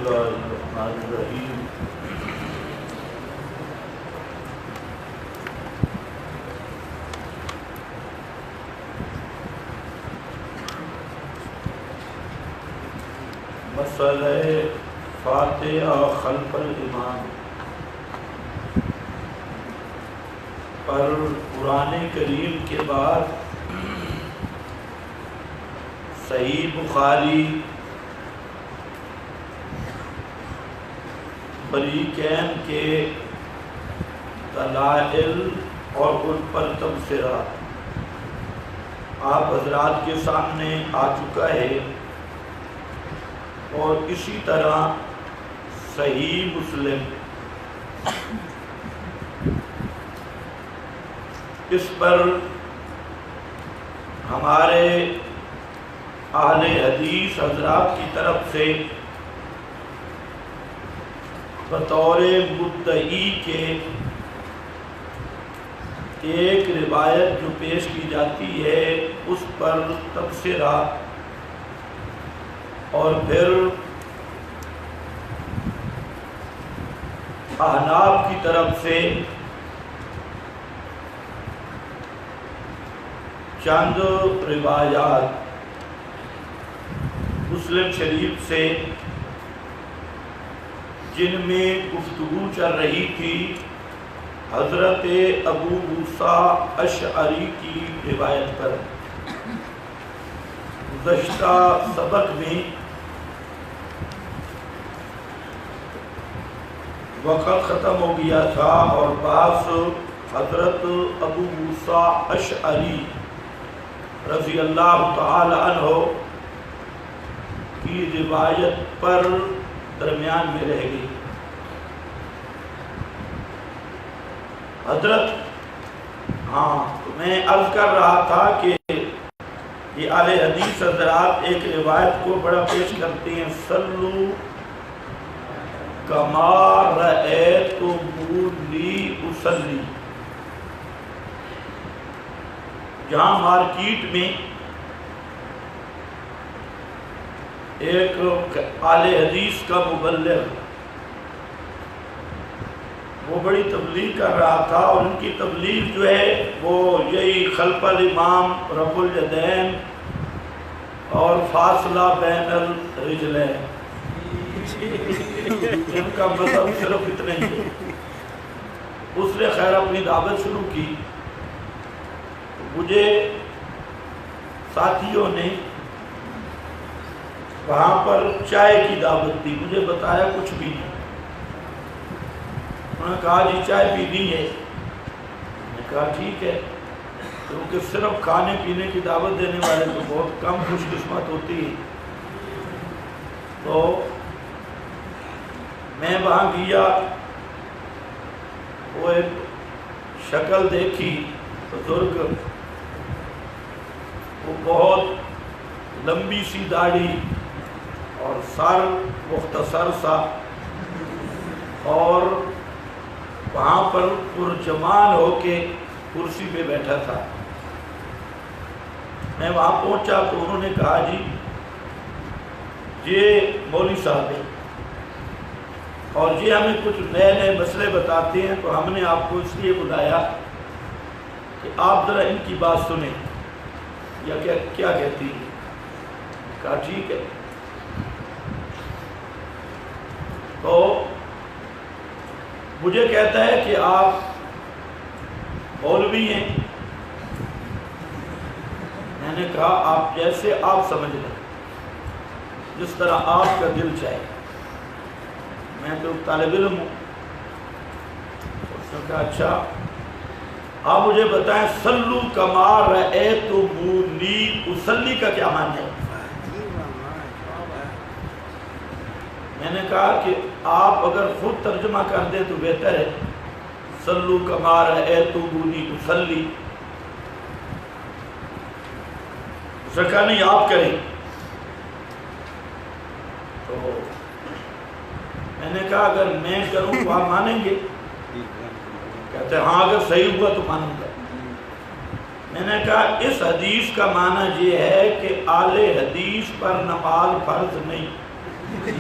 الله الرحمن الرحيم مسئلہ فاتحہ خلف الامام پر قرآن کریم کے بعد صحیح بخاری فریقین کے دلائل اور ان پر تبصرہ آپ حضرات کے سامنے آ چکا ہے، اور اسی طرح صحیح مسلم اس پر ہمارے اہل حدیث حضرات کی طرف سے بطور مدعی کے ایک روایت جو پیش کی جاتی ہے اس پر تبصرہ، اور پھر احناف کی طرف سے چند روایات مسلم شریف سے جن میں گفتگو چل رہی تھی حضرت ابو موسیٰ اشعری کی روایت پر۔ گزشتہ سبق میں وقت ختم ہو گیا تھا اور بحث حضرت ابو موسیٰ اشعری رضی اللہ تعالی عنہ کی روایت پر درمیان میں رہ گئی۔ حضرت تو میں عرض کر رہا تھا کہ یہ اہل حدیث حضرات ایک روایت کو بڑا پیش کرتے ہیں، صلو کما رأیتمونی اصلی۔ جہاں مارکیٹ میں ایک اہل حدیث کا مبلغ وہ بڑی تبلیغ کر رہا تھا، اور ان کی تبلیغ جو ہے وہ یہی خلف الامام، رفع الیدین اور فاصلہ بین الرجلین، ان کا مذہب صرف اتنا ہی ہے۔ اس نے خیر اپنی دعوت شروع کی، مجھے ساتھیوں نے وہاں پر چائے کی دعوت دی، مجھے بتایا کچھ بھی نہیں۔ انہوں نے کہا جی چائے پینی ہے، میں نے کہا ٹھیک ہے، کیونکہ صرف کھانے پینے کی دعوت دینے والے تو بہت کم خوش قسمت ہوتی ہے۔ تو میں وہاں گیا، وہ ایک شکل دیکھی، بزرگ، وہ بہت لمبی سی داڑھی اور سر مختصر سا، اور وہاں پر پرجمان ہو کے کرسی پہ بیٹھا تھا۔ میں وہاں پہنچا تو انہوں نے کہا جی یہ مولوی صاحب ہیں اور یہ ہمیں کچھ نئے نئے مسئلے بتاتے ہیں، تو ہم نے آپ کو اس لیے بلایا کہ آپ ذرا ان کی بات سنیں، یا کیا کہتی ہیں؟ کہا ٹھیک ہے۔ تو مجھے کہتا ہے کہ آپ مولوی ہیں؟ میں نے کہا آپ جیسے آپ سمجھ لیں، جس طرح آپ کا دل چاہے، میں تو طالب علم ہوں۔ اس نے کہا اچھا آپ مجھے بتائیں صلو کما رأیتمونی اصلی کا کیا معنی ہے؟ میں نے کہا کہ آپ اگر خود ترجمہ کر دیں تو بہتر ہے، صلو کما رأیتمونی اصلی۔ اس نے کہا نہیں آپ کریں۔ تو میں نے کہا اگر میں کروں تو آپ مانیں گے؟ کہتے ہیں ہاں اگر صحیح ہوا تو مانوں گا۔ میں نے کہا اس حدیث کا معنی یہ ہے کہ اہل حدیث پر نماز فرض نہیں،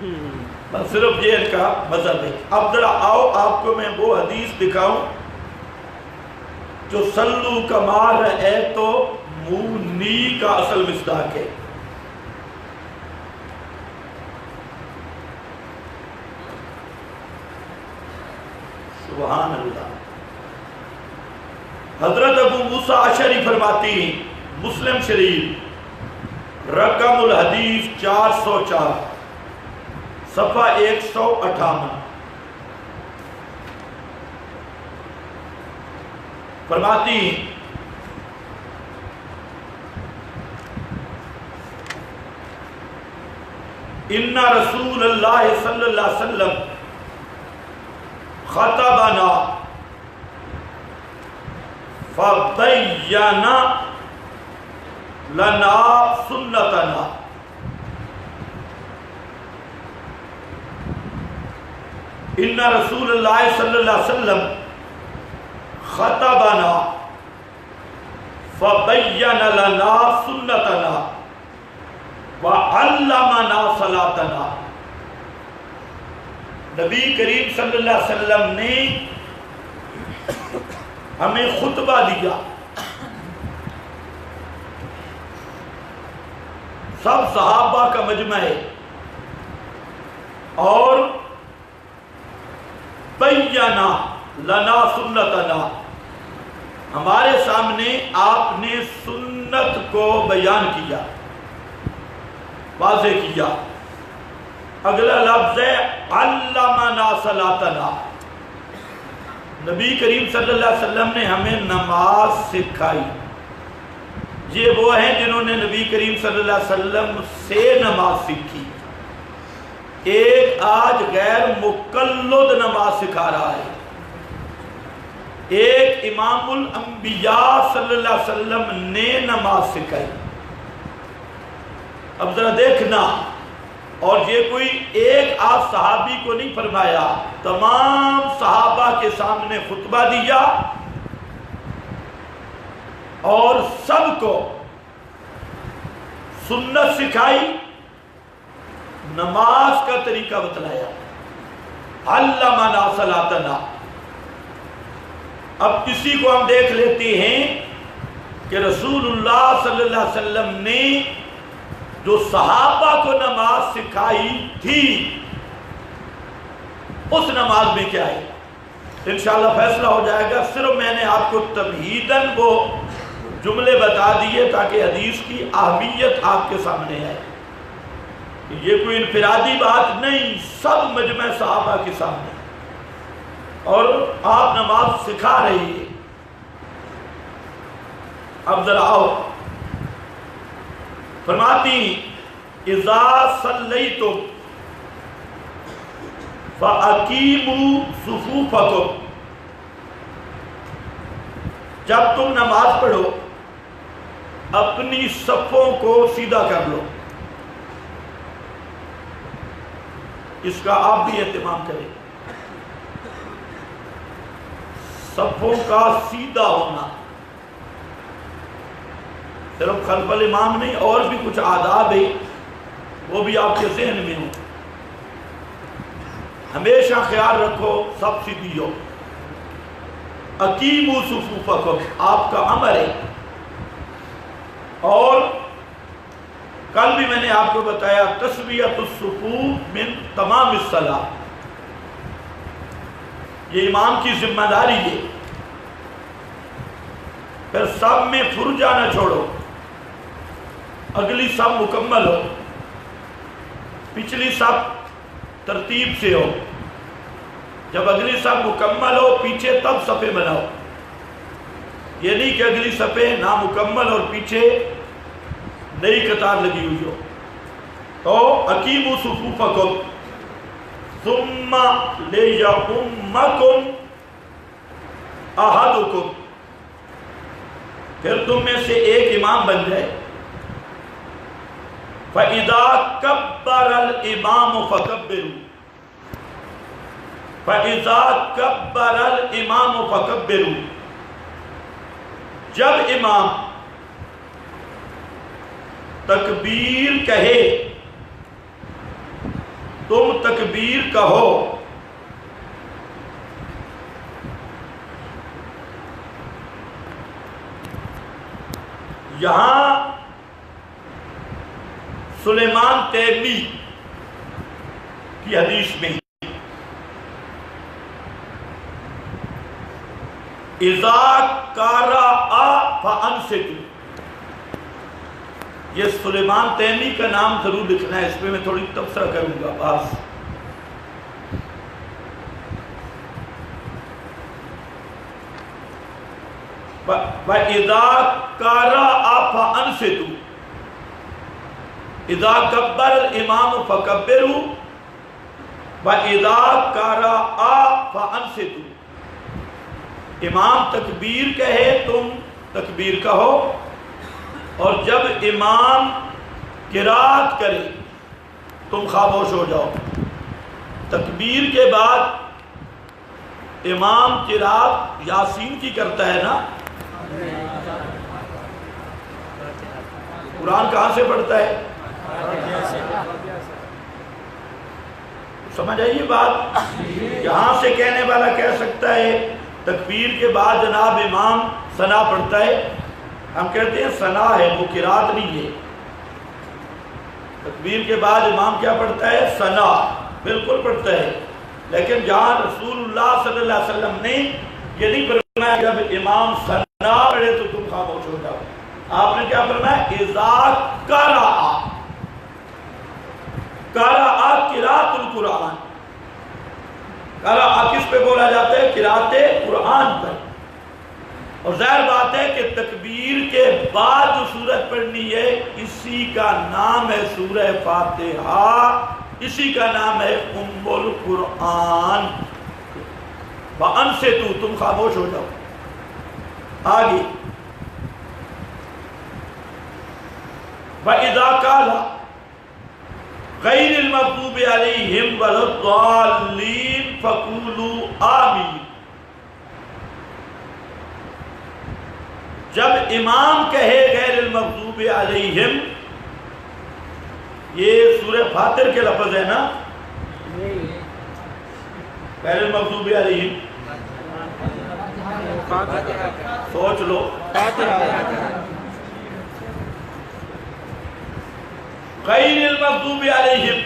بس صرف یہ ان کا مذہب ہے. اب ذرا آؤ آپ کو میں وہ حدیث دکھاؤں جو سلو کما رأیتو مونی کا اصل مصداق ہے. سبحان اللہ. حضرت ابو موسیٰ اشعری فرماتی ہیں، مسلم شریف رقم الحدیث 404 صفحہ 158، فرماتی ہیں ان رسول اللہ صلی اللہ علیہ وسلم خطبنا فبین لنا سنتنا. ان رسول اللہ صلی اللہ علیہ وسلم خطبنا فبین لنا سنتنا وعلمنا صلاتنا. نبی کریم صلی اللہ علیہ وسلم نے ہمیں خطبہ دیا. سب صحابہ کا مجمع ہے اور بینا لنا سنتنا، ہمارے سامنے آپ نے سنت کو بیان کیا، واضح کیا. اگلا لفظ ہے علمنا صلاتنا. نبی کریم صلی اللہ علیہ وسلم نے ہمیں نماز سکھائی. یہ وہ ہیں جنہوں نے نبی کریم صلی اللہ علیہ وسلم سے نماز سیکھی. ایک آج غیر مقلد نماز سکھا رہا ہے، ایک امام الانبیاء صلی اللہ علیہ وسلم نے نماز سکھائی. اب ذرا دیکھنا، اور یہ کوئی ایک آدھ صحابی کو نہیں فرمایا، تمام صحابہ کے سامنے خطبہ دیا اور سب کو سنت سکھائی، نماز کا طریقہ بتلایا. علمنا صلاتنا. اب کسی کو ہم دیکھ لیتے ہیں کہ رسول اللہ صلی اللہ علیہ وسلم نے جو صحابہ کو نماز سکھائی تھی اس نماز میں کیا ہے، انشاءاللہ فیصلہ ہو جائے گا. صرف میں نے آپ کو تمہیداً وہ جملے بتا دیے تاکہ حدیث کی اہمیت آپ کے سامنے آئے. یہ کوئی انفرادی بات نہیں، سب مجمع صحابہ کے سامنے، اور آپ نماز سکھا رہی ہے. اب ذرا آؤ، فرماتی اذا صلیتم فاقیموا صفوفکم. جب تم نماز پڑھو اپنی صفوں کو سیدھا کر لو. اس کا آپ بھی اہتمام کریں، صفوں کا سیدھا ہونا. صرف خلف الامام نہیں، اور بھی کچھ آداب ہے وہ بھی آپ کے ذہن میں ہوں. ہمیشہ خیال رکھو سب سیدھی ہو. اقیموا صفوفکم آپ کا امر ہے. اور کل بھی میں نے آپ کو بتایا تسویۃ الصفوف من تمام الصلاۃ، یہ امام کی ذمہ داری ہے. پھر سب میں فرجہ نہ چھوڑو، اگلی سب مکمل ہو، پچھلی سب ترتیب سے ہو. جب اگلی سب مکمل ہو پیچھے تب صفیں بناؤ. یہ نہیں کہ اگلی صفیں نامکمل اور پیچھے نئی قطار لگی ہوئی ہو. تو اقیموا صفوفکم ثم لیؤمکم احدکم، پھر تم میں سے ایک امام بن جائے. فَإِذَا كَبَّرَ الْإِمَامُ فَكَبِّرُوا، فَإِذَا كَبَّرَ الْإِمَامُ فَكَبِّرُوا. جب امام تکبیر کہے تم تکبیر کہو. یہاں سلیمان تیمی کی حدیث میں اذا قرأ فانصتوا، یہ سلیمان تیمی کا نام ضرور لکھنا ہے، اس پہ میں تھوڑی تبصرہ کروں گا. بس وَإِذَا قَرَأَ فَأَنصِتُوا، اذا کبر الامام فکبروا وَإِذَا قَرَأَ فَأَنصِتُوا، امام تکبیر کہے تم تکبیر کہو، اور جب امام قرات کرے تم خاموش ہو جاؤ. تکبیر کے بعد امام قرات یاسین کی کرتا ہے نا، قرآن کہاں سے پڑھتا ہے؟ سمجھ آئیے بات؟ یہاں سے کہنے والا کہہ سکتا ہے تکبیر کے بعد جناب امام ثنا پڑھتا ہے، ہم کہتے ہیں ثنا ہے، وہ قرات نہیں ہے. تکبیر کے بعد امام کیا پڑھتا ہے؟ ثنا بالکل پڑھتا ہے. لیکن جہاں رسول اللہ صلی اللہ علیہ وسلم نے یہ نہیں فرمایا جب امام ثنا پڑھے تو تم خاموش ہو جاؤ. آپ نے کیا فرمایا؟ اذا قرأ، قرأ قراءت القرآن. قرأ کس پہ بولا جاتا ہے؟ قراءت قرآن پر. اور ظاہر بات ہے کہ تکبیر کے بعد جو سورت پڑھنی ہے اسی کا نام ہے سورہ فاتحہ، اسی کا نام ہے ام القرآن. وَأَنصِتُوا، تم خاموش ہو جاؤ. آگے وَإِذَا قَالَ غَيْرِ الْمَغْضُوبِ عَلَيْهِمْ وَلَا الضَّالِّينَ فَقُولُوا آمِينَ، جب امام کہے غیر المغضوب علیہم، یہ سورہ فاتر کے لفظ ہے نا، غیر المغضوب علیہم، سوچ لو. غیر المغضوب علیہم،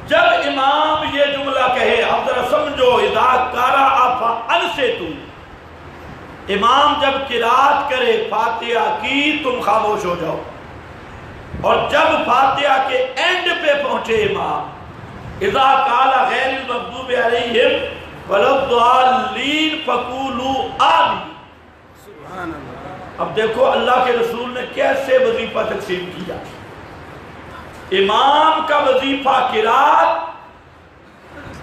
جب امام یہ جملہ کہے، اب ذرا سمجھو، اذا قرأ فانصتوا، امام جب قرات کرے فاتحہ کی تم خاموش ہو جاؤ. اور جب فاتحہ کے اینڈ پہ پہنچے امام، اذا قال غیر المغضوب علیہم ولا الضالین فقولوا آمین. سبحان اللہ. اب دیکھو اللہ کے رسول نے کیسے وظیفہ تقسیم کیا. امام کا وظیفہ قرات،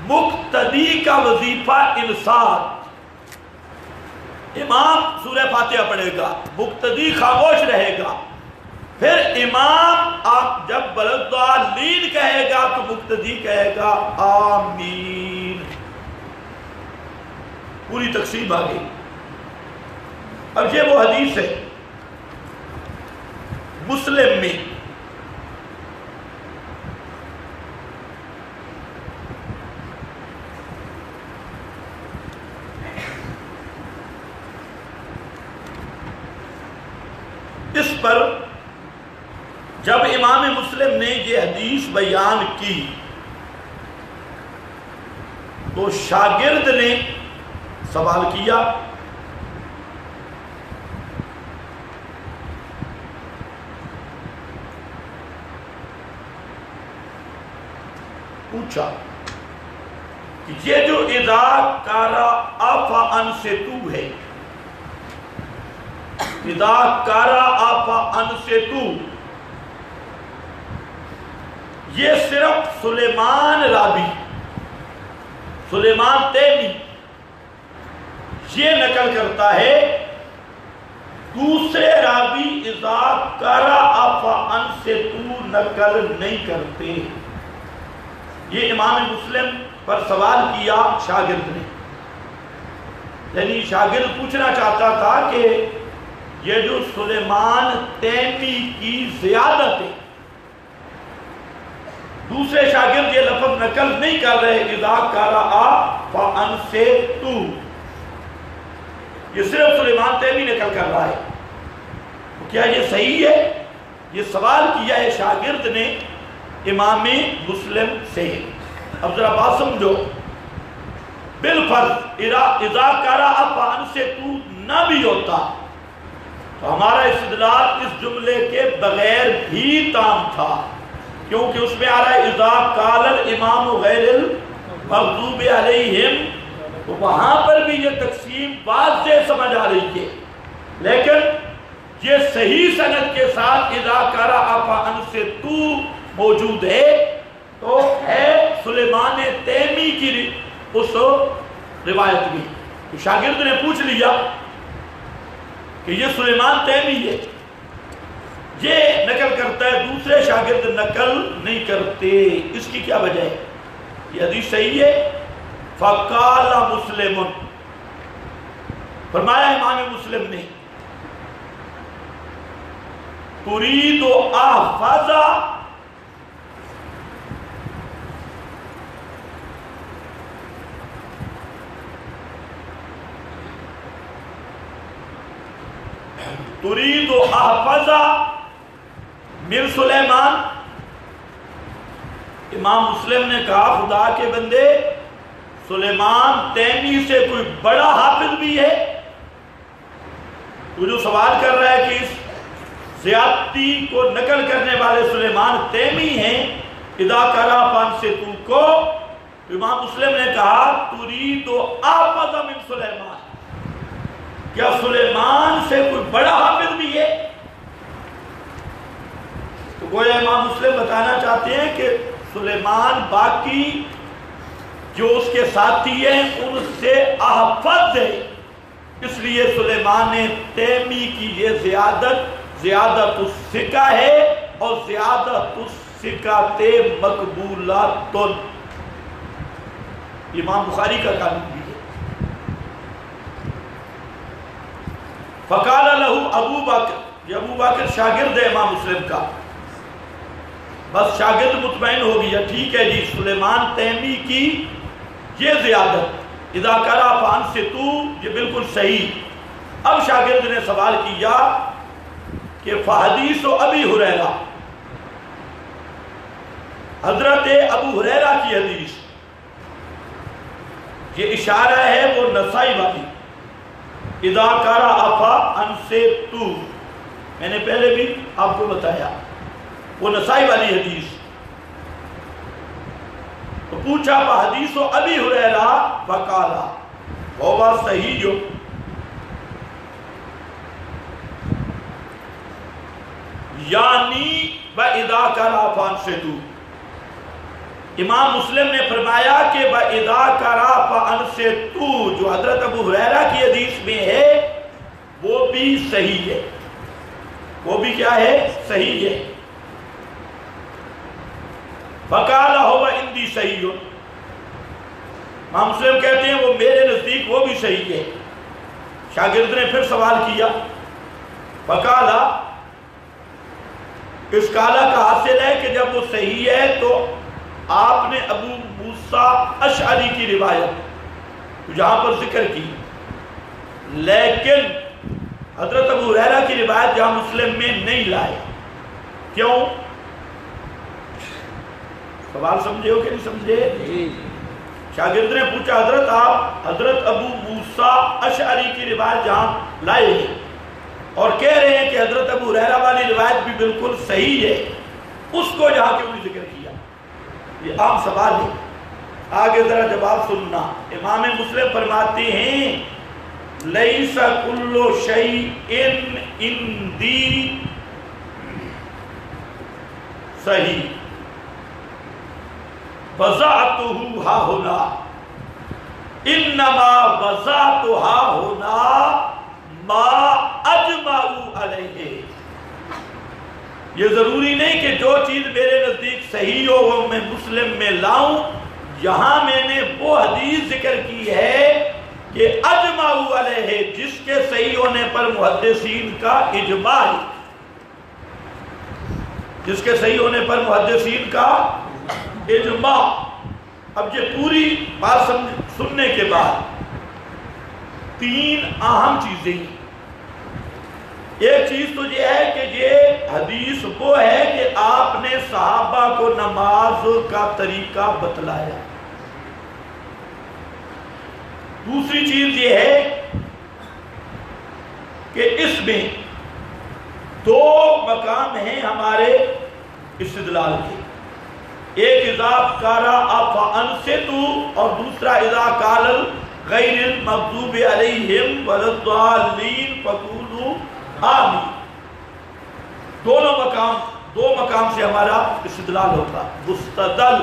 مقتدی کا وظیفہ انصات. امام سورہ فاتحہ پڑھے گا، مقتدی خاموش رہے گا. پھر امام آپ جب الضالین کہے گا تو مقتدی کہے گا آمین. پوری تقسیم آ گئی. اب یہ وہ حدیث ہے مسلم میں، اس پر جب امام مسلم نے یہ حدیث بیان کی تو شاگرد نے سوال کیا، پوچھا کہ یہ جو اذا قرأ فانصتوا ہے، اذا قرأ فانصتوا، یہ صرف سلیمان راوی، سلیمان تیمی یہ نقل کرتا ہے، دوسرے راوی اذا قرأ فانصتوا نقل نہیں کرتے. یہ امام مسلم پر سوال کیا شاگرد نے، یعنی شاگرد پوچھنا چاہتا تھا کہ یہ جو سلیمان تیمی کی زیادت ہے، دوسرے شاگرد یہ لفظ نقل نہیں کر رہے اذا قرأ فانصتو، یہ صرف سلیمان تیمی نقل کر رہا ہے. تو کیا یہ صحیح ہے؟ یہ سوال کیا ہے شاگرد نے امام مسلم سے. اب ذرا بات سمجھو، بالفرض اذا قرأ فانصتو نہ بھی ہوتا تو ہمارا استدلال اس جملے کے بغیر بھی تام تھا، کیونکہ اس میں آ رہا ہے اذا قال الامام غیر المغضوب علیہم، تو وہاں پر بھی یہ تقسیم واضح سمجھ آ رہی ہے. لیکن یہ صحیح سند کے ساتھ اذا قرأ فانصتو موجود ہے، تو ہے سلیمان تیمی کی اس روایت بھی. شاگرد نے پوچھ لیا کہ یہ سلیمان تیمی ہے، یہ نقل کرتا ہے، دوسرے شاگرد نقل نہیں کرتے، اس کی کیا وجہ ہے؟ یہ حدیث صحیح ہے. فقال مسلم، فرمایا امام مسلم نے، تريد احفظ من سلیمان. امام مسلم نے کہا خدا کے بندے سلیمان تیمی سے کوئی بڑا حافظ بھی ہے؟ تو جو سوال کر رہا ہے کہ اس زیادتی کو نقل کرنے والے سلیمان تیمی ہیں اذا قرأ فانصتو کو، تو امام مسلم نے کہا تريد احفظ من سلیمان، کیا سلیمان سے کوئی بڑا حافظ بھی ہے؟ تو گویا امام مسلم بتانا چاہتے ہیں کہ سلیمان باقی جو اس کے ساتھی ہیں ان سے احفظ ہے، اس لیے سلیمان تیمی کی یہ زیادت الثقہ ہے، اور زیادت الثقات مقبولات امام بخاری کا قانون بھی ہے. فقال له ابو بکر، یہ ابو بکر شاگرد ہے امام مسلم کا. بس شاگرد مطمئن ہو گیا، ٹھیک ہے جی سلیمان تیمی کی یہ زیادت اذا قرأ فانصتو یہ بالکل صحیح. اب شاگرد نے سوال کیا کہ فحدیث ابی ہریرہ، حضرت ابو ہریرہ کی حدیث، یہ اشارہ ہے وہ نسائی والی اذا قرأ فانصتو، میں نے پہلے بھی آپ کو بتایا وہ نسائی والی حدیث. تو پوچھا حدیث ابی ہریرہ فقال ہوا صحیح، یعنی اذا قرأ فانصتو. امام مسلم نے فرمایا کہ اذا قرأ فانصتو جو حضرت ابو ہریرہ کی حدیث میں ہے وہ بھی صحیح ہے، وہ بھی کیا ہے؟ صحیح ہے. فقال هو عندي صحیح، امام مسلم کہتے ہیں وہ میرے نزدیک وہ بھی صحیح ہے. شاگرد نے پھر سوال کیا، فقال، اس قالہ کا حاصل ہے کہ جب وہ صحیح ہے تو آپ نے ابو موسیٰ اشعری کی روایت جہاں پر ذکر کی، لیکن حضرت ابو ہریرہ کی روایت جہاں مسلم میں نہیں لائے. کیوں؟ سوال سمجھے ہو کہ نہیں سمجھے؟ شاگرد نے پوچھا حضرت آپ حضرت ابو موسیٰ اشعری کی روایت جہاں لائے ہیں اور کہہ رہے ہیں کہ حضرت ابو ہریرہ والی روایت بھی بالکل صحیح ہے، اس کو جہاں کیوں نہیں ذکر کیا؟ یہ عام سوال ہے. آگے ذرا جواب سننا. امام مسلم فرماتے ہیں لیس کل شیء عندی صحیح وضعتہ ہا ہونا، انما وضعتہ ہونا ما اجمعوا علیہ. یہ ضروری نہیں کہ جو چیز میرے نزدیک صحیح ہو وہ میں مسلم میں لاؤں، یہاں میں نے وہ حدیث ذکر کی ہے کہ اجمعوا علیہ، جس کے صحیح ہونے پر محدثین کا اجماع ہے، جس کے صحیح ہونے پر محدثین کا اجماع. اب یہ پوری بات سننے کے بعد 3 اہم چیزیں ہیں. ایک چیز تو یہ ہے کہ یہ حدیث وہ ہے کہ آپ نے صحابہ کو نماز کا طریقہ بتلایا. دوسری چیز یہ ہے کہ اس میں 2 مقام ہیں ہمارے استدلال کے. ایک اذا قرأ فانصتوا اور دوسرا اذا قال غیر المغضوب علیہم ولا الضالین فقولوا آمین. دو مقام سے ہمارا استدلال ہوتا. مستدل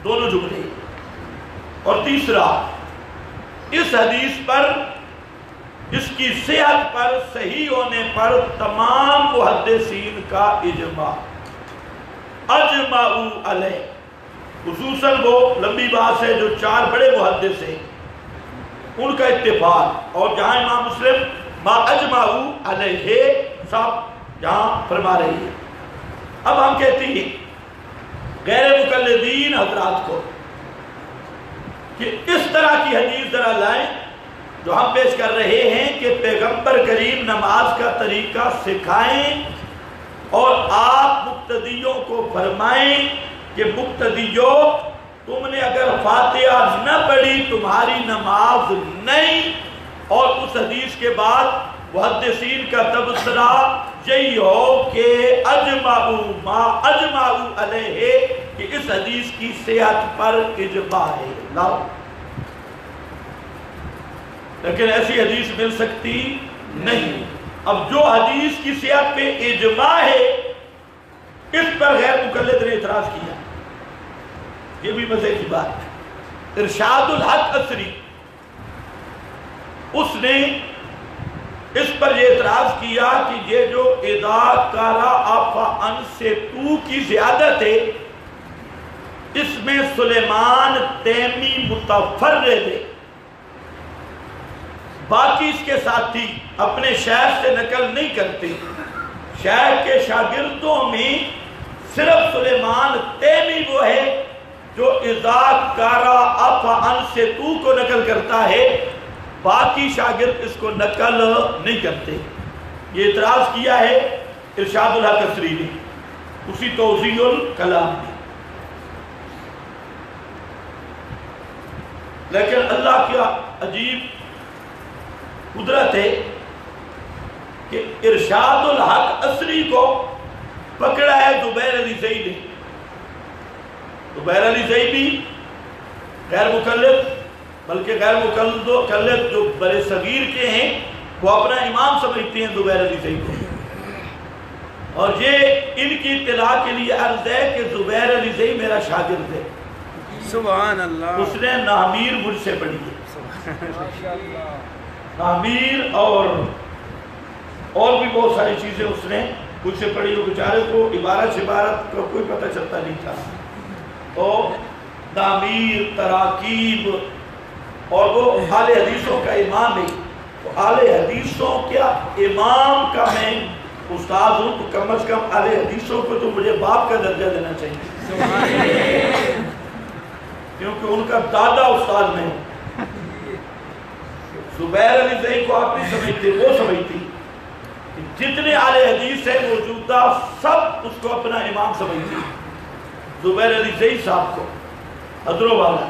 دونوں جملے. اور تیسرا اس حدیث پر اس کی صحت پر صحیح ہونے پر تمام محدثین کا اجماع. اجمعوا علیہ. خصوصاً وہ لمبی بات ہے جو 4 بڑے محدث ہیں ان کا اتفاق. اور جہاں امام مسلم ما اجمعوا علیہ صاحب جہاں فرما رہی ہے. اب ہم کہتے ہیں غیر مقلدین حضرات کو کہ اس طرح کی حدیث ذرا لائیں جو ہم پیش کر رہے ہیں کہ پیغمبر کریم نماز کا طریقہ سکھائیں اور آپ مقتدیوں کو فرمائیں کہ مقتدیوں تم نے اگر فاتحہ نہ پڑھی تمہاری نماز نہیں. اور اس حدیث کے بعد محدثین کا تبصرہ یہی ہو کہ اجمعوا ما اجمعوا علیہ کہ اس حدیث کی صحت پر اجماع ہے. لاؤ لیکن ایسی حدیث مل سکتی نہیں. اب جو حدیث کی صحت پہ اجماع ہے اس پر غیر مقلد نے اعتراض کیا. یہ بھی مزے کی بات ہے. ارشاد الحق عصری اس نے اس پر یہ اعتراض کیا کہ یہ جو اذا قرأ فانصتوا کی زیادت ہے اس میں سلیمان تیمی متفرد ہے. باقی اس کے ساتھی اپنے شیخ سے نقل نہیں کرتے. شیخ کے شاگردوں میں صرف سلیمان تیمی وہ ہے جو اذا قرأ فانصتوا کو نقل کرتا ہے. باقی شاگرد اس کو نقل نہیں کرتے. یہ اعتراض کیا ہے ارشاد الحق عصری نے اسی توضیح الکلام میں. لیکن اللہ کی عجیب قدرت ہے کہ ارشاد الحق عصری کو پکڑا ہے زبیر علی زئی نے. زبیر علی زئی بھی غیر مقلد بلکہ غیر مقلد جو بڑے صغیر کے ہیں وہ اپنا امام سمجھتے ہیں زبیر علی زئی کو. اور یہ ان کی اطلاع کے لیے عرض ہے کہ زبیر علی زئی میرا شاگرد ہے. سبحان اللہ. اس نے نامیر مجھ سے پڑھی ہے. نامیر اور بھی بہت ساری چیزیں اس نے مجھ سے پڑھی. وہ بیچارے کو عبارت شبارت کا کوئی پتہ چلتا نہیں تھا. تو نامیر تراکیب اور وہ اہل حدیثوں کا امام ہے. تو اہل حدیثوں کیا امام کا میں استاد ہوں تو کم از کم اہل حدیثوں کو تو مجھے باپ کا درجہ دینا چاہیے کیونکہ ان کا دادا استاد میں. زبیر علی زئی کو آپ نہیں سمجھتے وہ سمجھتی. جتنے اہل حدیث ہیں موجودہ سب اس کو اپنا امام سمجھتی. زبیر علی زئی صاحب کو حضروں والا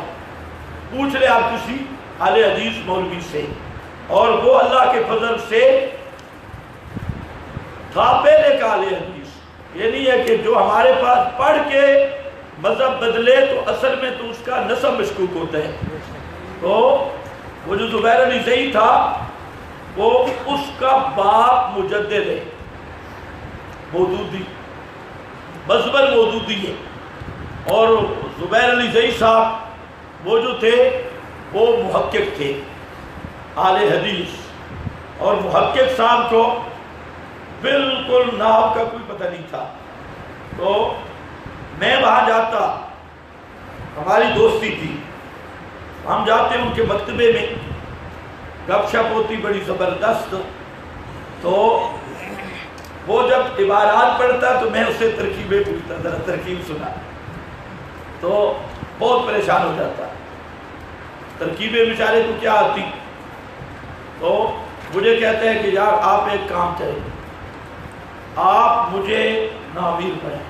پوچھ لے آپ کسی اہل حدیث مولوی سے اور وہ اللہ کے فضل سے تھا پہلے کا اہل حدیث. یہ نہیں ہے کہ جو ہمارے پاس پڑھ کے مذہب بدلے تو اصل میں تو اس کا نسب مشکوک ہوتا ہے. تو وہ جو زبیر علی زئی تھا وہ اس کا باپ مجدد ہے, مودودی, مذہب مودودی ہے. اور زبیر علی زئی صاحب وہ جو تھے وہ محقق تھے اہل حدیث. اور محقق صاحب کو بالکل نحو کا کوئی پتہ نہیں تھا. تو میں وہاں جاتا, ہماری دوستی تھی, ہم جاتے ان کے مکتبے میں, گپ شپ ہوتی بڑی زبردست. تو وہ جب عبارات پڑھتا تو میں اسے ترکیبیں پوچھتا, ذرا ترکیب سنا. تو بہت پریشان ہو جاتا. ترکیبیں بیچارے کو کیا آتی. تو مجھے کہتے ہیں کہ یار آپ ایک کام کریں, آپ مجھے ناویر پڑھیں,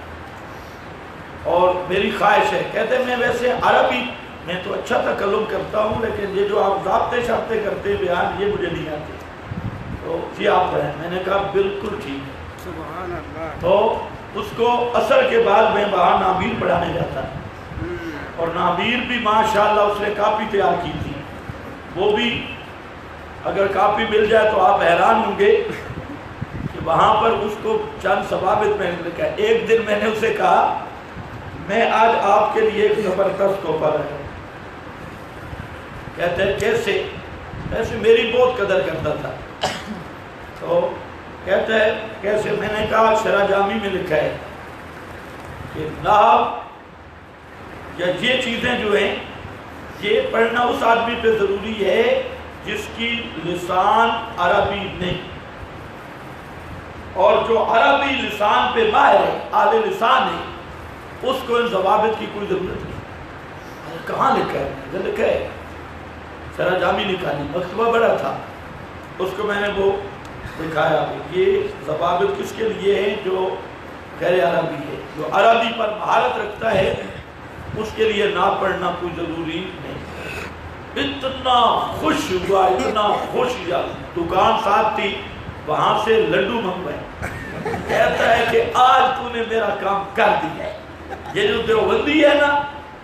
اور میری خواہش ہے. کہتے ہیں میں ویسے عربی میں تو اچھا تکلم کرتا ہوں, لیکن یہ جو آپ ضابطے شابطے کرتے بیان یہ مجھے نہیں آتے, تو یہ آپ پڑھیں. میں نے کہا بالکل ٹھیک ہے. سبحان اللہ. تو اس کو عصر کے بعد میں وہاں نابیر پڑھانے جاتا, اور نابیر بھی ماشاءاللہ اس نے کاپی تیار کی تھی. وہ بھی اگر کاپی مل جائے تو آپ حیران ہوں گے کہ وہاں پر اس کو چند ثوابت میں نے لکھا. ایک دن میں نے اسے کہا میں آج آپ کے لیے ایک زبردست تحفہ لایا. کہتے ہیں کیسے؟ ایسے میری بہت قدر کرتا تھا. تو کہتے ہیں کیسے؟ میں نے کہا شرح جامی میں لکھا ہے کہ نحو یا یہ چیزیں جو ہیں یہ پڑھنا اس آدمی پہ ضروری ہے جس کی لسان عربی نہیں, اور جو عربی لسان پہ ماہر ہے, اہل لسان ہے, اس کو ان ضوابط کی کوئی ضرورت نہیں. کہاں لکھا ہے؟ ادھر لکھا ہے. شرح جامی نکالی, مکتبہ بڑا تھا, اس کو میں نے وہ دکھایا کہ یہ ضوابط کس کے لیے ہیں جو غیر عربی ہے. جو عربی پر مہارت رکھتا ہے اس کے لیے نہ پڑھنا کوئی ضروری نہیں. اتنا خوش ہوا, اتنا خوش ہوا. دکان ساتھ تھی, وہاں سے لڈو منگوائے. کہتا ہے کہ آج تو نے میرا کام کر دیا ہے. یہ جو دیوبندی ہے نا,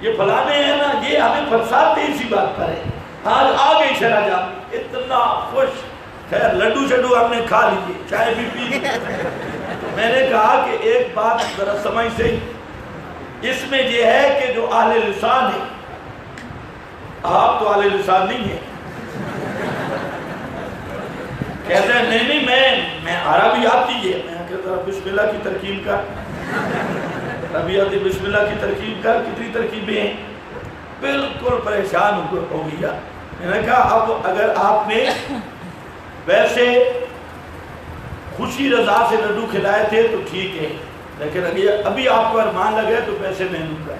یہ فلانے ہیں نا, یہ ہمیں پھنساتے اسی بات پر ہے. آج آ گئی شرح جامی, اتنا خوش. خیر لڈو شڈو ہم نے کھا لیجیے, چائے بھی پی لیجیے. میں نے کہا کہ ایک بات ذرا سمجھ سے, اس میں یہ ہے کہ جو اہل لسان ہے, آپ تو اہل لسان نہیں ہیں. کہتے ہیں نہیں میں عربی آتی ہے. میں کہتا ہوں بسم اللہ کی ترکیب کر, عربی آتی بسم اللہ کی ترکیب کر. کتنی ترکیبیں ہیں. بالکل پریشان ہو گیا. میں نے کہا اب اگر آپ نے ویسے خوشی رضا سے لڈو کھلائے تھے تو ٹھیک ہے, لیکن ابھی آپ کو ارمان لگے تو پیسے میں لوں گا.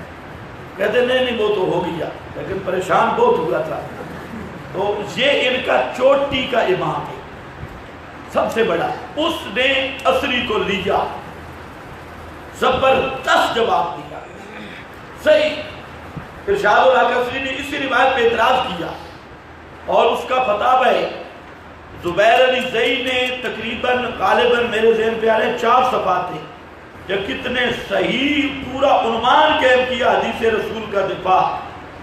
کہتے نہیں وہ تو ہو گیا, لیکن پریشان بہت ہوا تھا. تو یہ ان کا چوٹی کا امام ہے, سب سے بڑا. اس نے عصری کو لیا, زبردست جواب دیا, صحیح. ارشاد الحق عصری نے اسی روایت پہ اعتراض کیا, اور اس کا فتاوی ہے زبیر علی زئی نے تقریباً غالباً میرے ذہن پہ آ رہے 4 صفحات ہیں, یا کتنے صحیح پورا عنوان قائم کیا حدیث رسول کا دفاع.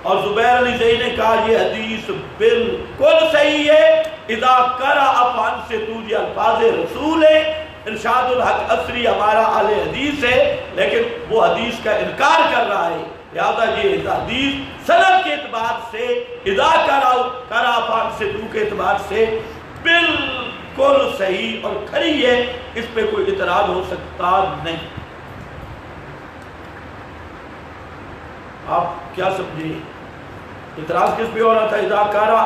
اور زبیر علی زئی نے کہا یہ حدیث بالکل صحیح ہے. اذا قرأ فانصتوا یہ الفاظ رسول ہے. ارشاد الحق عصری ہمارا اہل حدیث ہے, لیکن وہ حدیث کا انکار کر رہا ہے. لہذا یہ حدیث سند کے اعتبار سے, اذا قرأ فانصتوا کے اعتبار سے بالکل صحیح اور کھری ہے. اس پہ کوئی اعتراض ہو سکتا نہیں. آپ کیا سمجھے اعتراض کس پہ ہو رہا تھا؟ اذا قرأ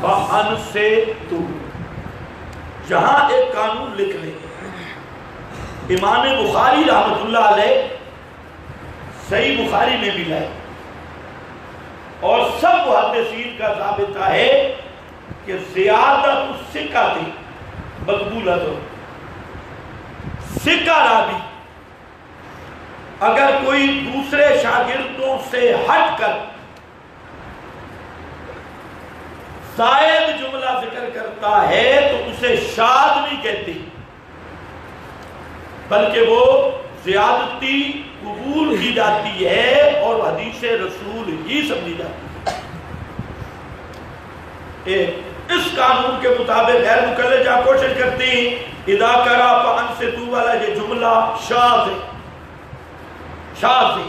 فانصتوا. جہاں ایک قانون لکھ لیں, امام بخاری رحمت اللہ علیہ صحیح بخاری میں بھی لائے, اور سب محدثین کا ضابطہ ہے کہ زیادت الثقہ مقبولۃ. ثقہ راوی اگر کوئی دوسرے شاگردوں سے ہٹ کر زائد جملہ ذکر کرتا ہے تو اسے شاذ نہیں کہتے, بلکہ وہ زیادتی قبول کی جاتی ہے اور حدیث رسول ہی سمجھی جاتی ہے. اس قانون کے مطابق غیر مقلد جہاں کوشش کرتے ہیں اذا قرأ فانصتوا والا یہ جملہ شاذ ہے. شاذ ہے,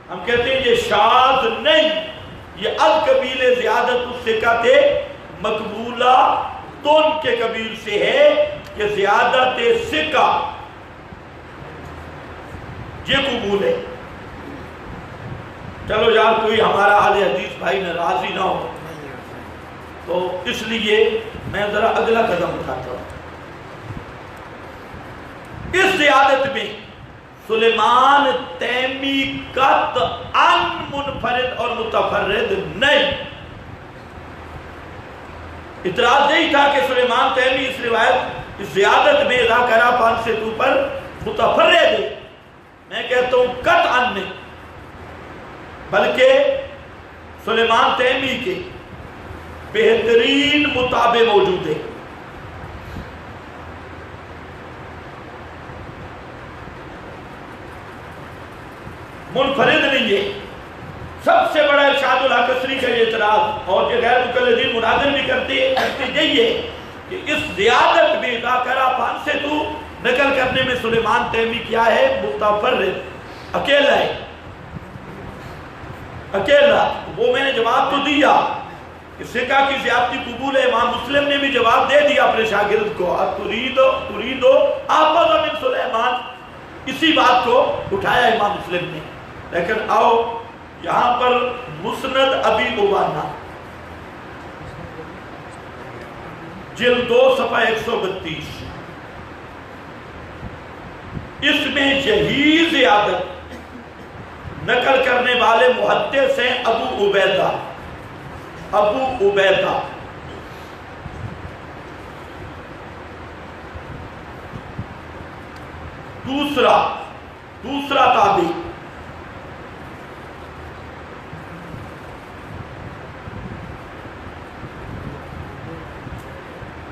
ہم کہتے ہیں یہ شاذ نہیں, یہ القبیل زیادت الثقہ مقبولہ تون کے قبیل سے ہے کہ زیادت ثقہ یہ قبول ہے. چلو یار کوئی ہمارا اہل حدیث بھائی ناراضی نہ ہو, تو اس لیے میں ذرا اگلا قدم اٹھاتا ہوں. اس زیادت میں سلیمان تیمی قطعاً منفرد اور متفرد نہیں. اعتراض یہی تھا کہ سلیمان تیمی اس روایت اس زیادت میں اذا کرا فانصتو پر متفرد ہے. میں کہتا ہوں قطعاً نہیں، بلکہ سلیمان تیمی کے بہترین مطابع موجود ہے. منفرد نہیں ہے. سب سے بڑا ارشاد الحق اصری کا یہ اعتراض، اور یہ غیر مقلدین مناظر بھی کرتی یہی ہے کہ اس زیادت میں اذا کرا فانصتو نقل کرنے میں سلیمان تیمی کیا ہے؟ متفرد، اکیلا ہے، اکیلا. وہ میں نے جواب تو دیا کہ سکہ کی زیادتی قبول ہے. امام مسلم نے بھی جواب دے دیا اپنے شاگرد کو، تریدو آفض من سلیمان. اسی بات کو اٹھایا امام مسلم نے. لیکن آؤ یہاں پر مسند ابی عوانہ جلد 2 صفحہ 132، اس میں یہی زیادت نقل کرنے والے محدث ہیں ابو عبیدہ. دوسرا تابعی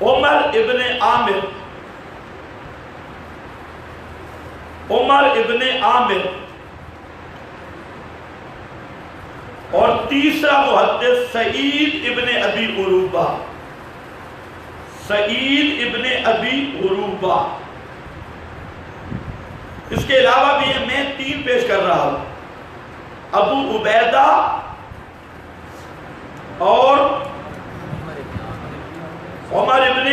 عمر ابن عامر، اور تیسرا محدث سعید ابن ابی عروبہ. اس کے علاوہ بھی میں 3 پیش کر رہا ہوں. ابو عبیدہ اور عمر ابن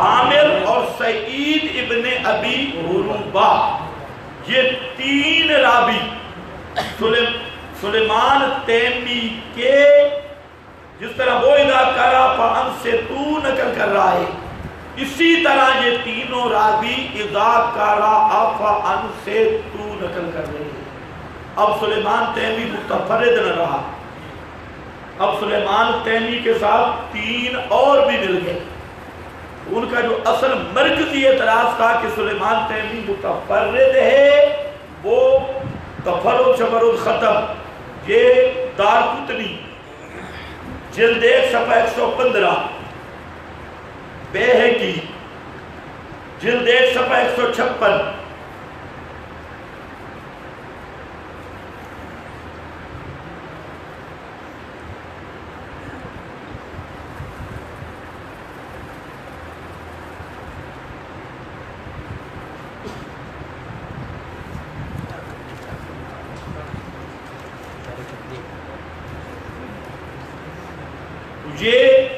عامر اور سعید ابن ابی عروبہ، یہ 3 راوی سلیمان تیمی کے جس طرح وہ اذا کرا فانصتو نقل کر رہا ہے، اسی طرح یہ تینوں راوی اذا کرا فانصتو نقل کر رہے ہیں. اب سلیمان تیمی متفرد نہ رہا، اب سلیمان تیمی کے ساتھ 3 اور بھی مل گئے. ان کا جو اصل مرکزی اعتراض تھا کہ سلیمان تیمی متفرد ہے، وہ تفرد شمرد ختم. یہ دارقطنی جلد 1 صفحہ 115، بیہقی جلد 1 صفحہ 156، یہ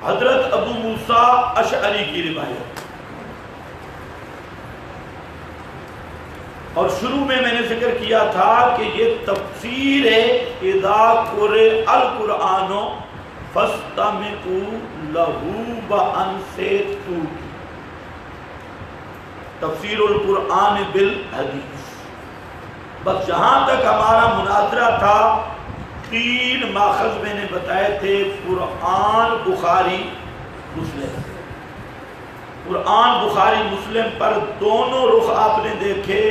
حضرت ابو موسیٰ اشعری کی روایت. اور شروع میں نے ذکر کیا تھا کہ یہ تفسیر ہے اذا قرئ القرآن فاستمعوا لہ وانصتوا، تفسیر القرآن بالحدیث. بس جہاں تک ہمارا مناظرہ تھا 3 ماخذ میں نے بتائے تھے، قرآن بخاری مسلم. قرآن بخاری مسلم پر دونوں رخ آپ نے دیکھے،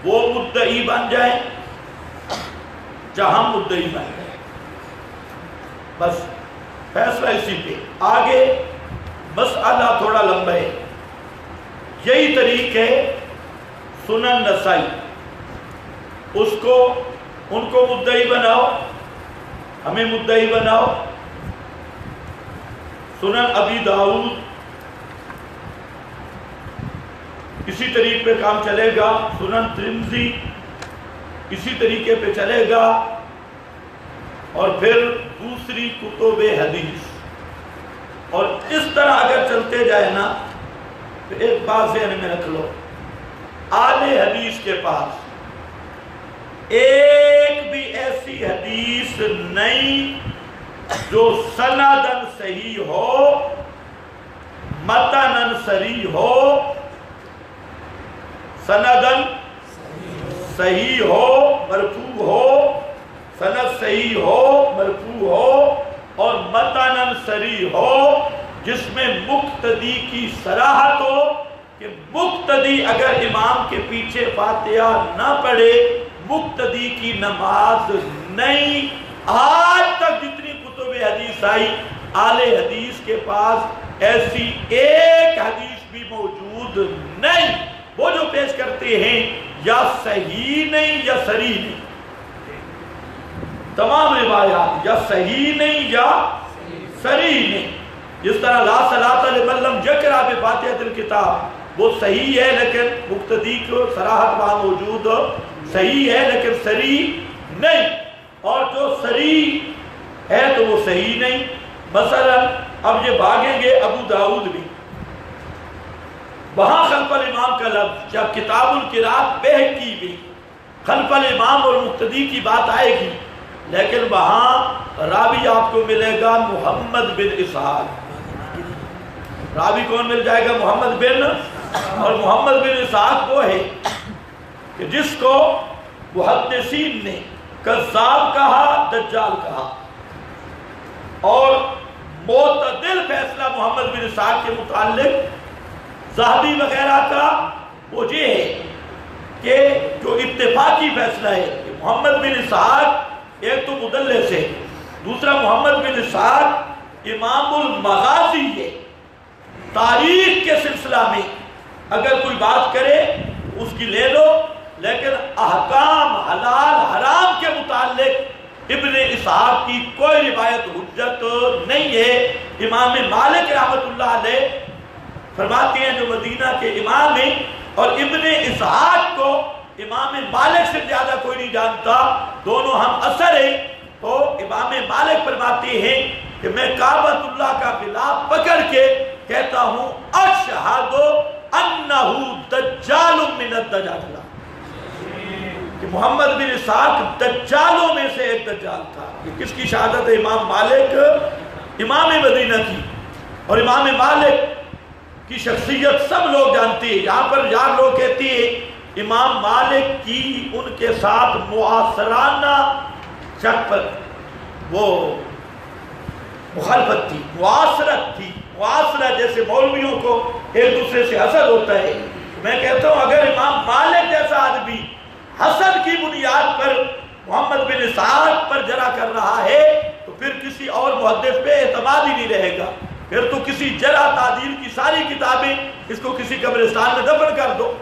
وہ مدعی بن جائیں جہاں مدعی بن جائیں. بس فیصلہ اسی پہ. آگے مسئلہ تھوڑا لمبا ہے. یہی طریق ہے سنن نسائی، ان کو مدعی بناؤ، ہمیں مدعی بناؤ. سنن ابی داؤد اسی طریقے پہ کام چلے گا. سنن ترمذی اسی طریقے پہ چلے گا. اور پھر دوسری کتب حدیث. اور اس طرح اگر چلتے جائے نا تو ایک بات ذہن میں رکھ لو، اہل حدیث کے پاس ایک بھی ایسی حدیث نہیں جو سندن صحیح ہو، متنن صریح ہو. سندن صحیح ہو مرفوع ہو، سند صحیح ہو مرفوع ہو، اور متناً صریح ہو جس میں مقتدی کی صراحت ہو کہ مقتدی اگر امام کے پیچھے فاتحہ نہ پڑھے مقتدی کی نماز نہیں۔ آج تک جتنی کتب حدیث آئی اہل حدیث کے پاس ایسی ایک حدیث بھی موجود نہیں۔ وہ جو پیش کرتے ہیں یا صحیح نہیں یا صریح نہیں، تمام روایات یا صحیح نہیں یا صریح نہیں۔ جس طرح لا صلاۃ لمن لم یقرأ بفاتحۃ الکتاب، وہ صحیح ہے لیکن مقتدی کو صراحت وہاں موجود صحیح ہے لیکن صریح نہیں، اور جو صریح ہے تو وہ صحیح نہیں۔ مثلا اب یہ بھاگیں گے ابو داؤد بھی، وہاں خلف الامام کا لفظ، جب کتاب القراءت بہقی بھی خلف الامام اور مقتدی کی بات آئے گی، لیکن وہاں راوی آپ کو ملے گا محمد بن اسحاق۔ راوی کون مل جائے گا؟ محمد بن، اور محمد بن اسحاق وہ ہے کہ جس کو محدثین نے کذاب کہا، دجال کہا، اور معتدل فیصلہ محمد بن اسحاق کے متعلق ذہبی وغیرہ کا وہ یہ ہے کہ جو اتفاقی فیصلہ ہے کہ محمد بن اسحاق ایک تو مدلس ہے، دوسرا محمد بن اسحاق امام المغازی ہے۔ تاریخ کے سلسلہ میں اگر کوئی بات کرے اس کی لے لو، لیکن احکام حلال حرام کے متعلق ابن اسحاق کی کوئی روایت حجت نہیں ہے۔ امام مالک رحمۃ اللہ علیہ فرماتے ہیں جو مدینہ کے امام ہیں، اور ابن اسحاق کو امام مالک سے زیادہ کوئی نہیں جانتا، دونوں ہم اثر ہیں، تو امام مالک فرماتے ہیں کہ میں کعبۃ اللہ کا غلاف پکڑ کے کہتا ہوں اشہد انہ دجال من الدجاجلہ، کہ محمد بن اسحاق دجالوں میں سے ایک دجال تھا۔ یہ کس کی شہادت ہے؟ امام مالک، امام مدینہ کی۔ اور امام مالک کی شخصیت سب لوگ جانتے ہیں۔ یہاں پر یار لوگ کہتے ہیں امام مالک کی ان کے ساتھ معاصرانہ شک پر وہ مخالفت تھی، معاصرت تھی۔ معاصرہ جیسے مولویوں کو ایک دوسرے سے حسد ہوتا ہے، میں کہتا ہوں اگر امام مالک جیسا آدمی حسد کی بنیاد پر محمد بن اسحاق پر جرح کر رہا ہے تو پھر کسی اور محدث پہ اعتماد ہی نہیں رہے گا۔ پھر تو کسی جرح تعدیل کی ساری کتابیں اس کو کسی قبرستان میں دفن کر دو۔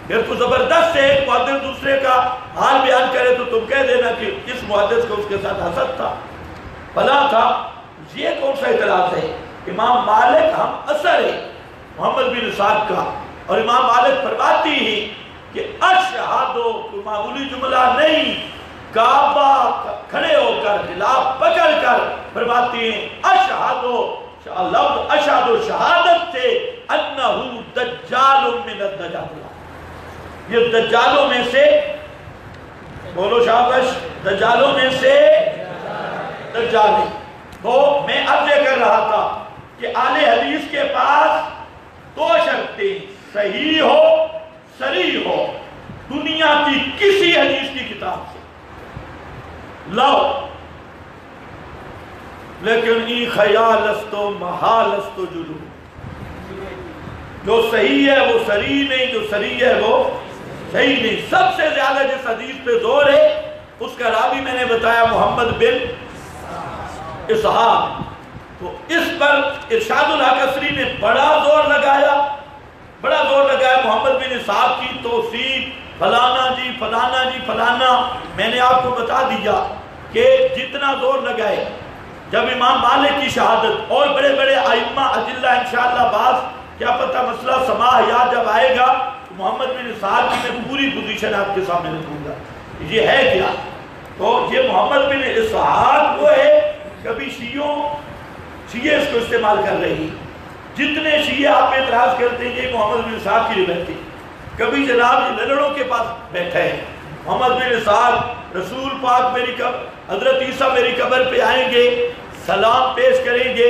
پھر تو زبردست سے ایک محدث دوسرے کا حال بیان کرے تو تم کہہ دینا کہ اس محدث کو اس کے ساتھ حسد تھا، فلاں تھا۔ یہ کون سا اعتراض ہے؟ امام مالک ہم اثر ہے محمد بن اسحاق کا، اور امام مالک فرماتی ہیں کہ اشہدو کوئی معمولی جملہ نہیں، کعبہ کھڑے ہو کر غلاف پکڑ کر فرماتی ہیں اشہدو، لفظ اشہدو شہادت سے انہ دجال من الدجاجلہ، یہ دجالوں میں سے، بولو شابش، دجالوں میں سے دجال ہے۔ تو میں اب یہ کر رہا تھا کہ اہل حدیث کے پاس دو شرطیں، صحیح ہو صریح ہو، دنیا کی کسی حدیث کی کتاب سے لاؤ، لیکن ای خیال است و محال است و جلو، جو صحیح ہے وہ صریح نہیں، جو صریح ہے وہ صحیح نہیں۔ سب سے زیادہ جس حدیث پہ زور ہے اس کا راوی میں نے بتایا محمد بن اسحاق، تو اس پر ارشاد الحق عصری نے بڑا زور لگایا محمد بن اسحاق کی توثیق، فلانا جی فلانا جی فلانا۔ میں نے آپ کو بتا دیا کہ جتنا زور لگائے جب امام مالک کی شہادت اور بڑے بڑے ائمہ اجلہ انشاءاللہ بعض کیا پتہ مسئلہ سماع یاد جب آئے گا تو محمد بن اسحاق کی میں پوری پوزیشن آپ کے سامنے رکھوں گا یہ ہے کیا۔ تو یہ محمد بن اسحاق وہ ہے، کبھی شیعہ اس کو استعمال کر رہے ہیں، جتنے شیعہ آپ پہ اعتراض کرتے ہیں یہ محمد بن اسحاق کی روایت ہے۔ کبھی جناب یہ لڑڑوں کے پاس بیٹھے ہیں، محمد بن اسحاق رسول پاک میری حضرت عیسیٰ میری قبر پہ آئیں گے، سلام پیش کریں گے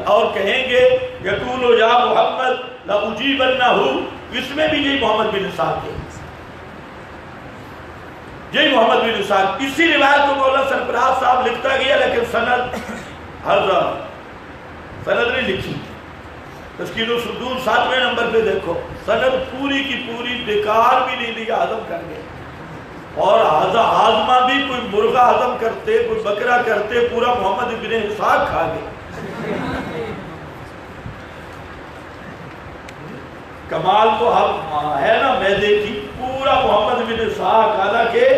اور کہیں گے یقول یا محمد لأجیبنہ، اس میں بھی یہی محمد بن اسحاق ہے۔ یہی محمد بن اسحاق. اسی روایت کو مولانا سرفراز صاحب لکھتا گیا لیکن سند نہیں لکھی. تسکین الصدور 7ویں نمبر پہ دیکھو, سند پوری کی پوری بیکار بھی نہیں لیا, ہضم کر گئے. اور ہاضمہ بھی کوئی مرغا ہضم کرتے, کوئی بکرا کرتے, پورا محمد بن اسحاق کھا گئے. کمال تو ہے نا میدے کی, پورا محمد بن اسحاق, حالانکہ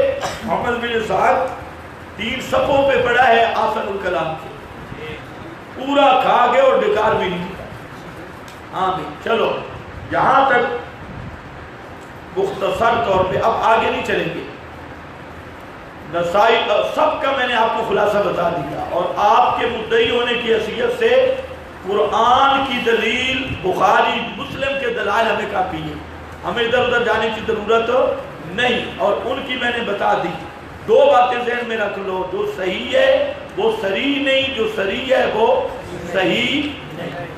محمد بن اسحاق 3 صفوں پہ پڑا ہے آسن الکلام کے, پورا کھا گئے اور بیکار بھی نہیں. ہاں بھی چلو یہاں تک مختصر طور پہ, اب آگے نہیں چلیں گے. نسائی سب کا میں نے آپ کو خلاصہ بتا دیا, اور آپ کے مدعی ہونے کی حیثیت سے قرآن کی دلیل, بخاری مسلم کے دلائل ہمیں کافی ہے, ہمیں ادھر ادھر جانے کی ضرورت نہیں. اور ان کی میں نے بتا دی. 2 باتیں ذہن میں رکھ لو, جو صحیح ہے وہ صریح نہیں, جو صریح ہے وہ صحیح نہیں.